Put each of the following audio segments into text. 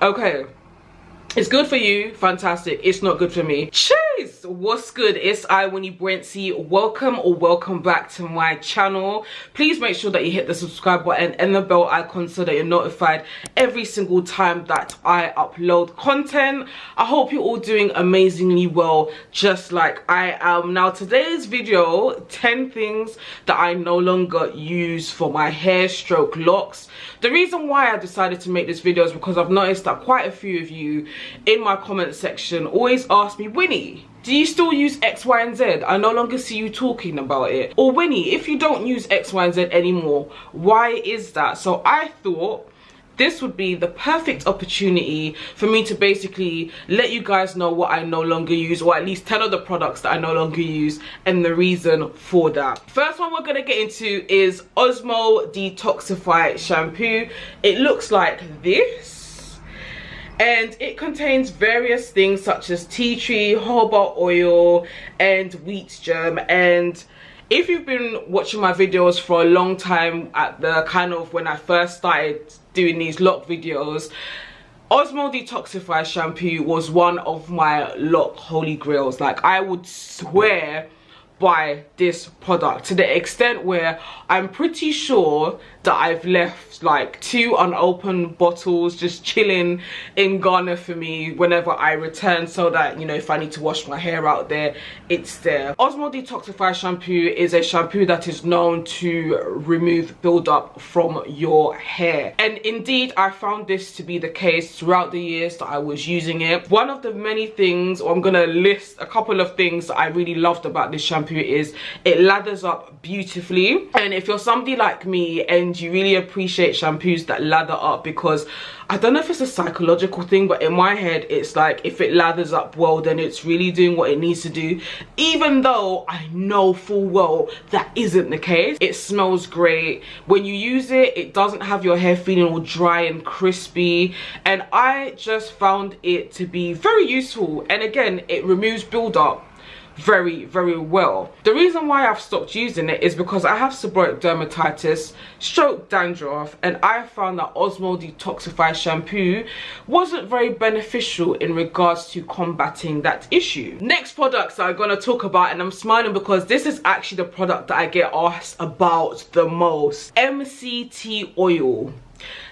Okay. It's good for you, fantastic. It's not good for me. Cheers! What's good? It's Wini Brentsy. Welcome back to my channel. Please make sure that you hit the subscribe button and the bell icon so that you're notified every single time that I upload content. I hope you're all doing amazingly well, just like I am. Now, today's video, 10 things that I no longer use for my hair stroke locks. The reason why I decided to make this video is because I've noticed that quite a few of you in my comment section always ask me, Winnie, do you still use X, Y, and Z? I no longer see you talking about it. Or Winnie, if you don't use X, Y, and Z anymore, why is that? So I thought this would be the perfect opportunity for me to basically let you guys know what I no longer use, or at least 10 of the products that I no longer use and the reason for that. First one we're gonna get into is Osmo Detoxify Shampoo. It looks like this, and it contains various things such as tea tree, jojoba oil, and wheat germ. And if you've been watching my videos for a long time, at the kind of when I first started doing these lock videos, Osmo Detoxify Shampoo was one of my lock holy grails. Like, I would swear by this product to the extent where I'm pretty sure that I've left like 2 unopened bottles just chilling in Ghana for me whenever I return, so that, you know, if I need to wash my hair out there, it's there. Osmo Detoxify Shampoo is a shampoo that is known to remove buildup from your hair, and indeed I found this to be the case throughout the years that I was using it. One of the many things, or I'm gonna list a couple of things that I really loved about this shampoo, is it lathers up beautifully. And if you're somebody like me and you really appreciate shampoos that lather up, because I don't know if it's a psychological thing, but in my head it's like if it lathers up well, then it's really doing what it needs to do, even though I know full well that isn't the case. It smells great. When you use it, it doesn't have your hair feeling all dry and crispy, and I just found it to be very useful. And again, it removes buildup very well. The reason why I've stopped using it is because I have seborrheic dermatitis, stroke dandruff, and I found that Osmo Detoxify Shampoo wasn't very beneficial in regards to combating that issue. Next products that I'm going to talk about, and I'm smiling because this is actually the product that I get asked about the most, MCT Oil.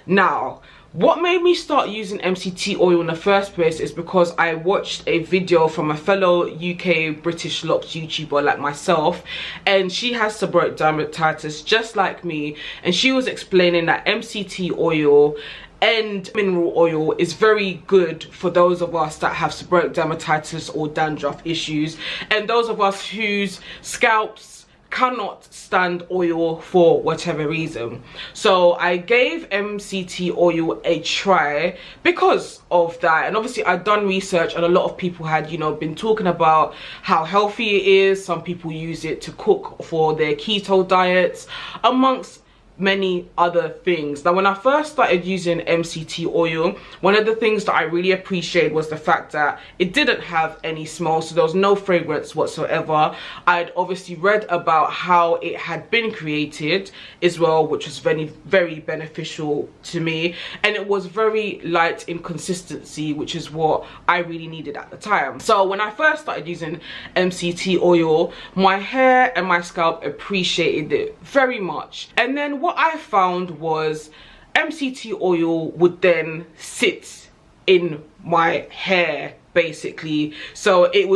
Now, what made me start using MCT oil in the first place is because I watched a video from a fellow UK British locks YouTuber like myself, and she has seborrheic dermatitis just like me, and she was explaining that MCT oil and mineral oil is very good for those of us that have seborrheic dermatitis or dandruff issues, and those of us whose scalps cannot stand oil for whatever reason. So I gave MCT oil a try because of that, and obviously I'd done research, and a lot of people had, you know, been talking about how healthy it is. Some people use it to cook for their keto diets, amongst many other things. Now, when I first started using MCT oil, one of the things that I really appreciated was the fact that it didn't have any smell, so there was no fragrance whatsoever. I'd obviously read about how it had been created as well, which was very beneficial to me, and it was very light in consistency, which is what I really needed at the time. So when I first started using MCT oil, my hair and my scalp appreciated it very much. And then what I found was MCT oil would then sit in my hair basically. So it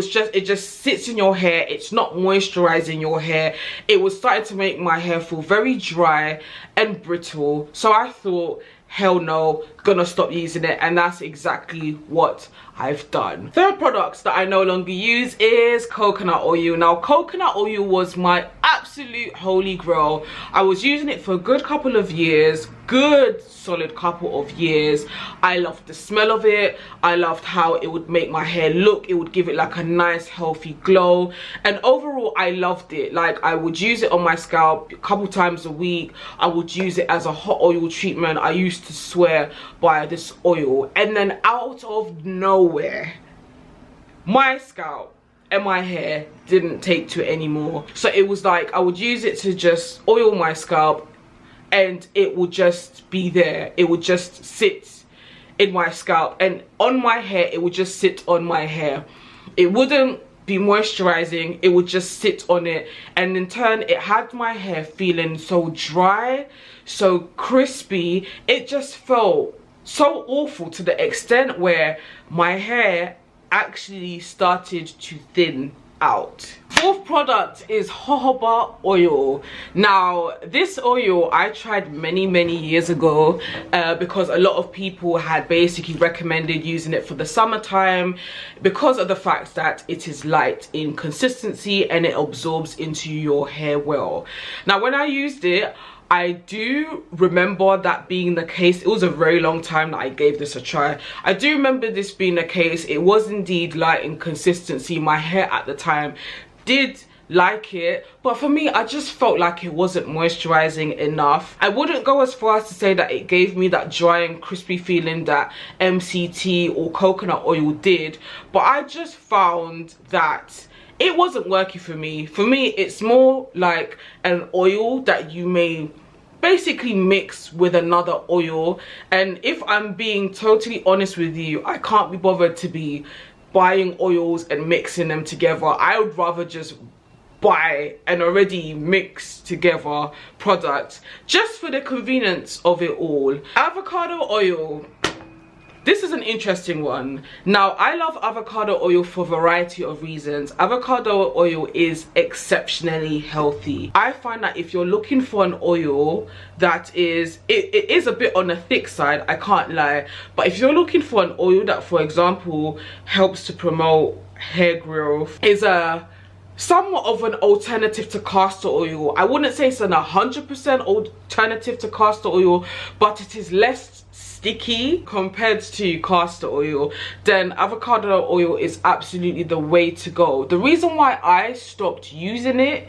just sits in your hair. It's not moisturizing your hair. It was starting to make my hair feel very dry and brittle. So I thought, hell no, gonna stop using it, and that's exactly what I've done. Third products that I no longer use is coconut oil. Now, coconut oil was my absolute holy grail. I was using it for a good couple of years, good solid couple of years. I loved the smell of it. I loved how it would make my hair look. It would give it like a nice healthy glow, and overall I loved it. Like, I would use it on my scalp a couple times a week. I would use it as a hot oil treatment. I used to swear by this oil, and then out of nowhere my scalp and my hair didn't take to it anymore. So it was like I would use it to just oil my scalp, and it would just be there. It would just sit in my scalp, and on my hair it would just sit on my hair. It wouldn't be moisturizing, it would just sit on it, and in turn it had my hair feeling so dry, so crispy. It just felt so awful to the extent where my hair actually started to thin out. Fourth product is jojoba oil. Now this oil I tried many years ago because a lot of people had basically recommended using it for the summertime because of the fact that it is light in consistency and it absorbs into your hair well. Now when I used it, I do remember that being the case. It was a very long time that I gave this a try. I do remember this being the case. It was indeed light in consistency. My hair at the time did like it, but for me I just felt like it wasn't moisturizing enough. I wouldn't go as far as to say that it gave me that dry and crispy feeling that MCT or coconut oil did, but I just found that it wasn't working for me. For me, it's more like an oil that you may basically mix with another oil, and if I'm being totally honest with you, I can't be bothered to be buying oils and mixing them together. I would rather just buy an already mixed together product just for the convenience of it all. Avocado oil. This is an interesting one. Now, I love avocado oil for a variety of reasons. Avocado oil is exceptionally healthy. I find that if you're looking for an oil that is, it is a bit on the thick side, I can't lie, but if you're looking for an oil that, for example, helps to promote hair growth, is a somewhat of an alternative to castor oil. I wouldn't say it's an 100% alternative to castor oil, but it is less sticky compared to castor oil. Then avocado oil is absolutely the way to go. The reason why I stopped using it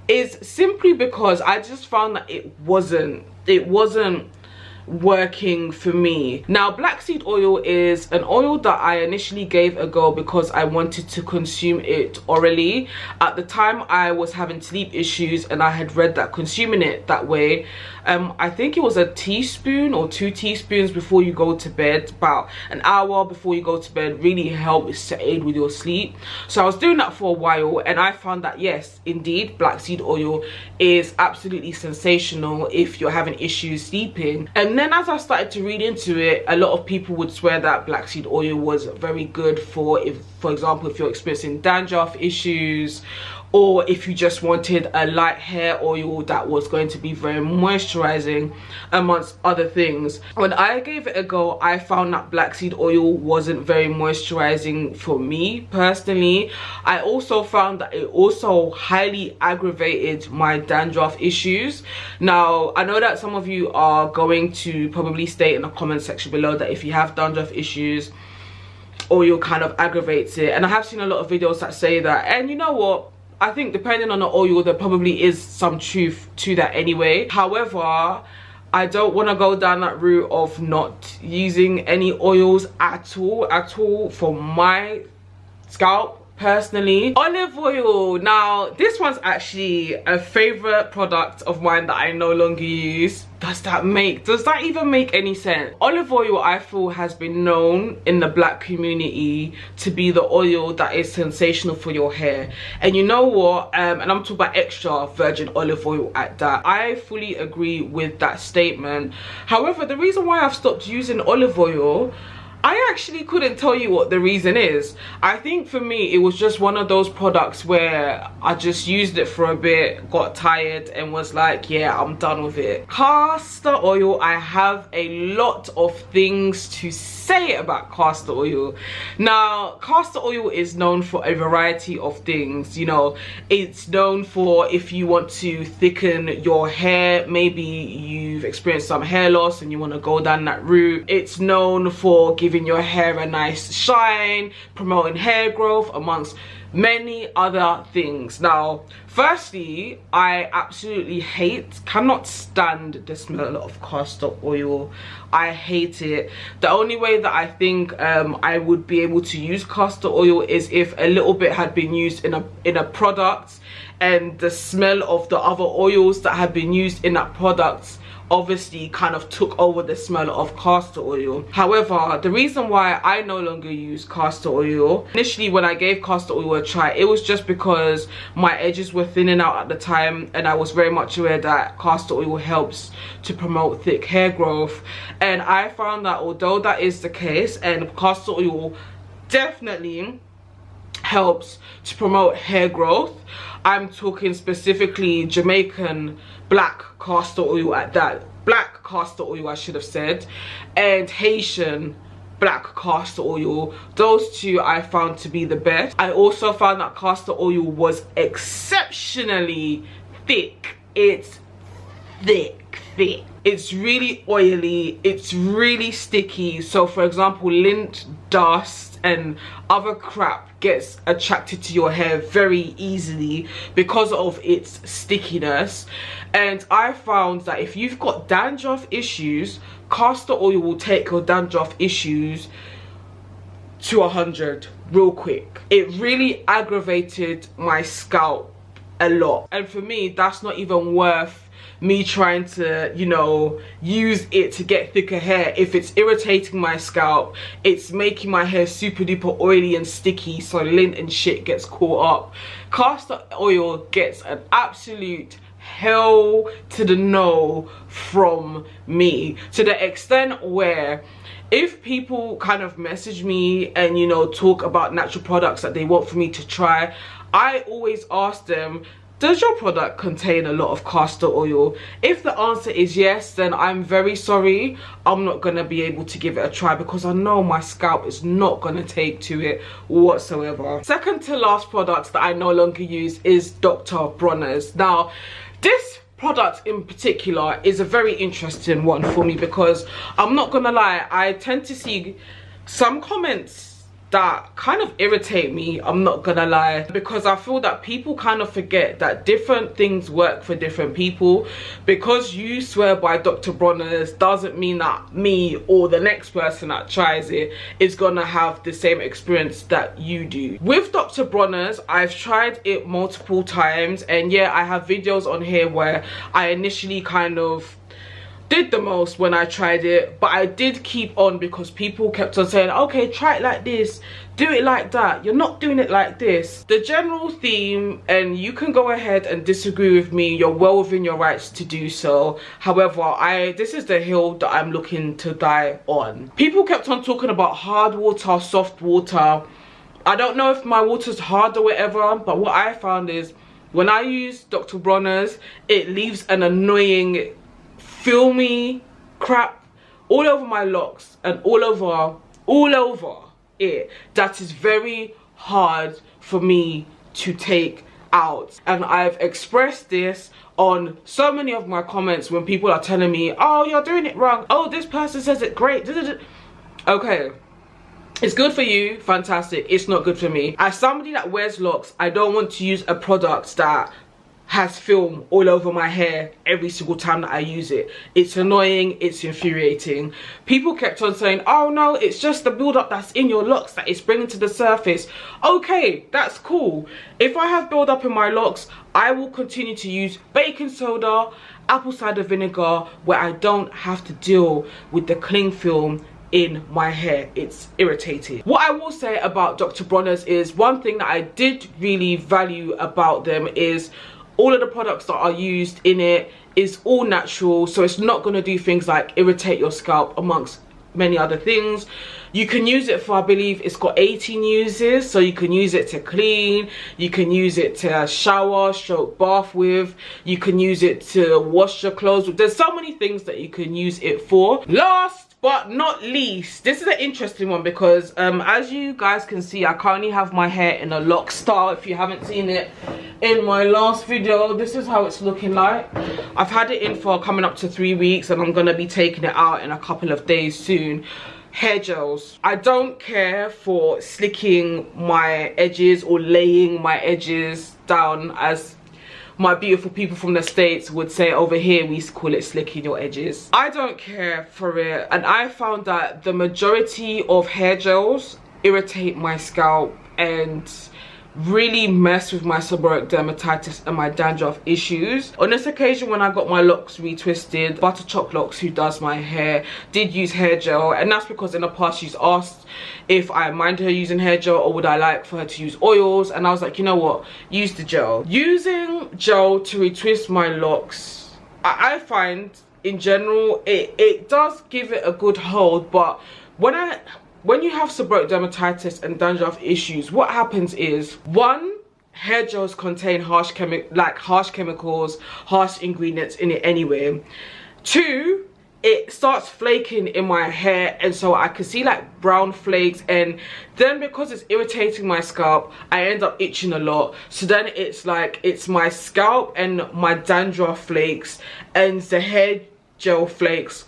is simply because I just found that it wasn't working for me. Now, black seed oil is an oil that I initially gave a go because I wanted to consume it orally. At the time I was having sleep issues and I had read that consuming it that way, I think it was a teaspoon or 2 teaspoons before you go to bed, about an hour before you go to bed, really helps to aid with your sleep. So I was doing that for a while and I found that yes, indeed, black seed oil is absolutely sensational if you're having issues sleeping. And then as I started to read into it, a lot of people would swear that black seed oil was very good for, if for example, if you're experiencing dandruff issues, or if you just wanted a light hair oil that was going to be very moisturizing, amongst other things. When I gave it a go, I found that black seed oil wasn't very moisturizing for me personally. I also found that it also highly aggravated my dandruff issues. Now, I know that some of you are going to probably state in the comment section below that if you have dandruff issues, oil kind of aggravates it, and I have seen a lot of videos that say that, and you know what, I think depending on the oil there probably is some truth to that anyway. However, I don't want to go down that route of not using any oils at all for my scalp personally. Olive oil. Now, this one's actually a favorite product of mine that I no longer use. Does that even make any sense? Olive oil, I feel, has been known in the black community to be the oil that is sensational for your hair. And you know what, and I'm talking about extra virgin olive oil at that. I fully agree with that statement. However, the reason why I've stopped using olive oil, I actually couldn't tell you what the reason is. I think for me, it was just one of those products where I just used it for a bit, got tired, and was like, yeah, I'm done with it. Castor oil, I have a lot of things to say about castor oil. Now, castor oil is known for a variety of things. You know, it's known for if you want to thicken your hair, maybe you've experienced some hair loss and you want to go down that route. It's known for giving your hair a nice shine, promoting hair growth, amongst many other things. Now, firstly, I absolutely cannot stand the smell of castor oil. I hate it. The only way that I think I would be able to use castor oil is if a little bit had been used in a product and the smell of the other oils that have been used in that product obviously kind of took over the smell of castor oil. However, the reason why I no longer use castor oil, initially when I gave castor oil a try, it was just because my edges were thinning out at the time, and I was very much aware that castor oil helps to promote thick hair growth. And I found that although that is the case, and castor oil definitely helps to promote hair growth, I'm talking specifically Jamaican black castor oil at that, black castor oil I should have said, and Haitian black castor oil. Those two I found to be the best. I also found that castor oil was exceptionally thick. It's thick. It's really oily, it's really sticky. So for example, lint, dust and other crap gets attracted to your hair very easily because of its stickiness. And I found that if you've got dandruff issues, castor oil will take your dandruff issues to 100 real quick. It really aggravated my scalp a lot, and for me that's not even worth me trying to, you know, use it to get thicker hair. If it's irritating my scalp, it's making my hair super duper oily and sticky, so lint and shit gets caught up. Castor oil gets an absolute hell to the no from me, to the extent where if people kind of message me and, you know, talk about natural products that they want for me to try, I always ask them, does your product contain a lot of castor oil? If the answer is yes, then I'm very sorry, I'm not gonna be able to give it a try, because I know my scalp is not gonna take to it whatsoever. Second to last product that I no longer use is Dr Bronners. Now this product in particular is a very interesting one for me, because I'm not gonna lie, I tend to see some comments that kind of irritate me, I'm not gonna lie, because I feel that people kind of forget that different things work for different people. Because you swear by Dr Bronners doesn't mean that me or the next person that tries it is gonna have the same experience that you do. With Dr Bronners, I've tried it multiple times, and yeah, I have videos on here where I initially kind of did the most when I tried it, but I did keep on because people kept on saying, okay, try it like this, do it like that, you're not doing it like this. The general theme, and you can go ahead and disagree with me, you're well within your rights to do so, however, this is the hill that I'm looking to die on. People kept on talking about hard water, soft water. I don't know if my water's hard or whatever, but what I found is when I use Dr Bronners, it leaves an annoying filmy crap all over my locks and all over it that is very hard for me to take out. And I've expressed this on so many of my comments when people are telling me, oh, you're doing it wrong, oh, this person says it great. Okay, it's good for you, fantastic, it's not good for me. As somebody that wears locks, I don't want to use a product that has film all over my hair every single time that I use it. It's annoying, it's infuriating. People kept on saying, oh no, it's just the build-up that's in your locks that it's bringing to the surface. Okay, that's cool. If I have build-up in my locks, I will continue to use baking soda, apple cider vinegar, where I don't have to deal with the cling film in my hair. It's irritating. What I will say about Dr Bronners is, one thing that I did really value about them is all of the products that are used in it is all natural, so it's not going to do things like irritate your scalp amongst many other things. You can use it for, I believe it's got 18 uses, so you can use it to clean, you can use it to shower, stroke bath with, you can use it to wash your clothes with. There's so many things that you can use it for. Last but not least, this is an interesting one because as you guys can see, I currently have my hair in a lock style. If you haven't seen it in my last video, this is how it's looking like. I've had it in for coming up to 3 weeks, and I'm gonna be taking it out in a couple of days soon. Hair gels. I don't care for slicking my edges or laying my edges down, as my beautiful people from the States would say. Over here we call it slicking your edges. I don't care for it, and I found that the majority of hair gels irritate my scalp and really mess with my seborrheic dermatitis and my dandruff issues. On this occasion, when I got my locks retwisted, Butter Choc Locs, who does my hair, did use hair gel, and that's because in the past she's asked if I mind her using hair gel or would I like for her to use oils, and I was like, you know what, use the gel. Using gel to retwist my locks, I find in general it does give it a good hold, but when you have seborrheic dermatitis and dandruff issues, what happens is, one, hair gels contain harsh chemicals, harsh ingredients in it anyway. Two, it starts flaking in my hair, and so I can see like brown flakes, and then because it's irritating my scalp, I end up itching a lot. So then it's like, it's my scalp and my dandruff flakes and the hair gel flakes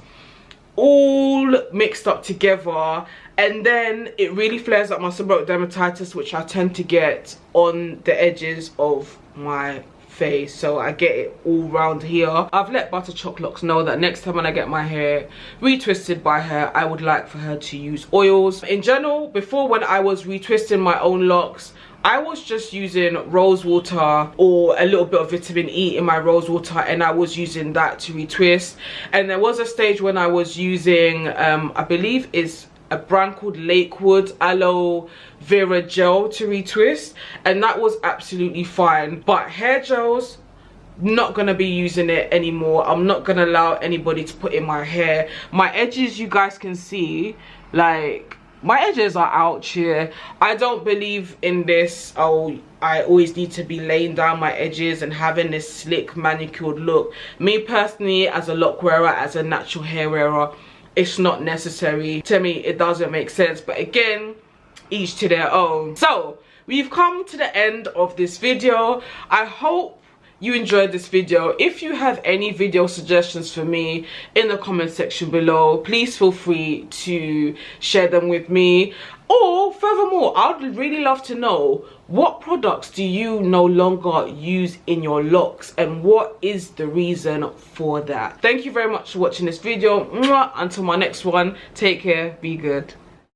all mixed up together, and then it really flares up my seborrheic dermatitis, which I tend to get on the edges of my face, so I get it all round here. I've let Butter Choc Locs know that next time when I get my hair retwisted by her, I would like for her to use oils. In general, before, when I was retwisting my own locks, I was just using rose water or a little bit of vitamin E in my rose water, and I was using that to retwist. And there was a stage when I was using I believe is a brand called Lakewood aloe vera gel to retwist, and that was absolutely fine. But hair gels, not gonna be using it anymore. I'm not gonna allow anybody to put in my hair. My edges, you guys can see, like, my edges are out here. I don't believe in this, oh, I always need to be laying down my edges and having this slick manicured look. Me personally, as a lock wearer, as a natural hair wearer, it's not necessary. To me, it doesn't make sense, but again, each to their own. So we've come to the end of this video. I hope you enjoyed this video. If you have any video suggestions for me in the comment section below, please feel free to share them with me. Or furthermore, I'd really love to know, what products do you no longer use in your locks, and what is the reason for that? Thank you very much for watching this video. Until my next one, take care, be good.